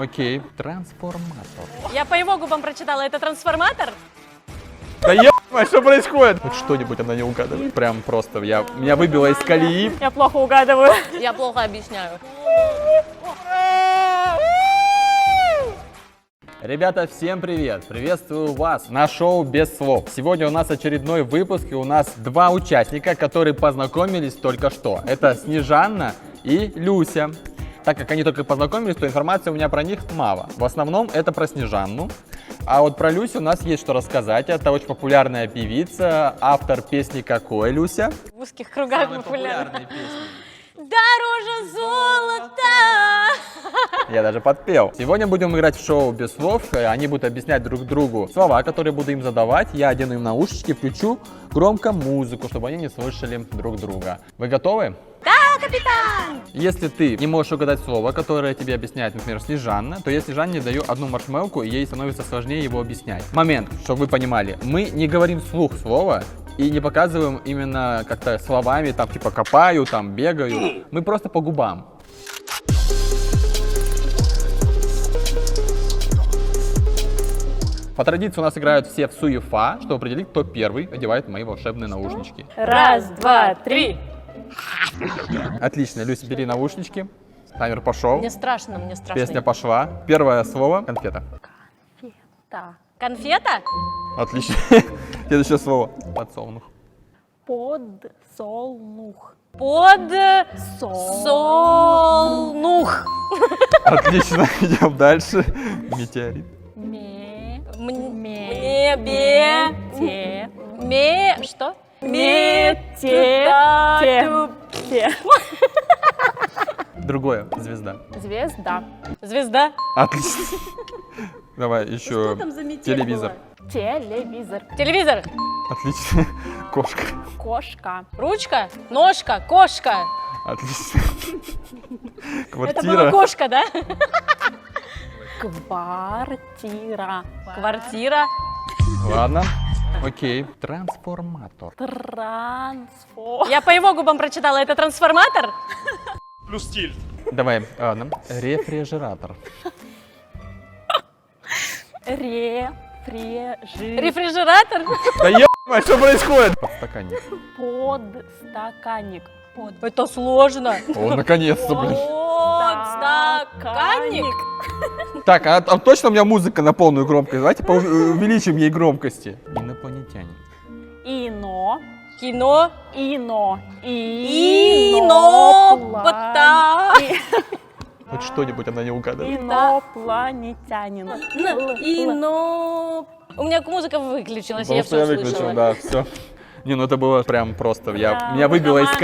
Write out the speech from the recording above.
Окей. Трансформатор. Я по его губам прочитала, это трансформатор? Да ебать, что происходит? Хоть что-нибудь она не угадывает. Прям просто, меня выбило из колеи. Я плохо угадываю. Я плохо объясняю. Ребята, всем привет! Приветствую вас на шоу «Без слов». Сегодня у нас очередной выпуск, и у нас два участника, которые познакомились только что. Это Снежанна и Люся. Так как они только познакомились, то информации у меня про них мало. В основном это про Снежанну. А вот про Люсю у нас есть что рассказать. Это очень популярная певица, автор песни «Какой, Люся?» В узких кругах Самой популярна. популярной песни. Дороже золота! Я даже подпел. Сегодня будем играть в шоу «Без слов». Они будут объяснять друг другу слова, которые буду им задавать. Я одену им наушнички, включу громко музыку, чтобы они не слышали друг друга. Вы готовы? Да, капитан! Если ты не можешь угадать слово, которое тебе объясняет, например, Снежанна, то я Снежанне даю одну маршмелку, и ей становится сложнее его объяснять. Момент, чтобы вы понимали. Мы не говорим вслух слово и не показываем именно как-то словами, там типа копаю, там бегаю. Мы просто по губам. По традиции у нас играют все в суефа, чтобы определить, кто первый одевает мои волшебные наушнички. Раз, два, три. Отлично, Люся, бери наушнички. Таймер пошел. Мне страшно. Песня пошла. Первое слово — конфета. Конфета. Конфета? Отлично. Следующее слово — подсолнух. Подсолнух. Подсолнух. Отлично, идем дальше. Метеорит. Что? Другое — звезда. Звезда. Звезда. Отлично. Давай еще телевизор. Телевизор. Телевизор. Отлично. Кошка. Кошка. Ручка. Ножка. Кошка. Отлично. Это была Квартира. кошка, да? Квартира. Квартира. Ладно. Окей. Трансформатор. Я по его губам прочитала, это трансформатор? Плюс стиль. Давай, ладно. Рефрижератор. Рефрижератор? Да ебать, что происходит? Подстаканник. Подстаканник. Это сложно. О, наконец-то, блин. Подстаканник. Так, а точно у меня музыка на полную громкость? Давайте увеличим ей громкости. Инопланетянин. Ино. Кино. Ино. Инопланетянин. Хоть что-нибудь она не угадывает. Инопланетянин. У меня музыка выключилась, Потому я что я все выключил, услышала. да, все. Не, ну это было прям просто. Меня Да, выбило из колеи.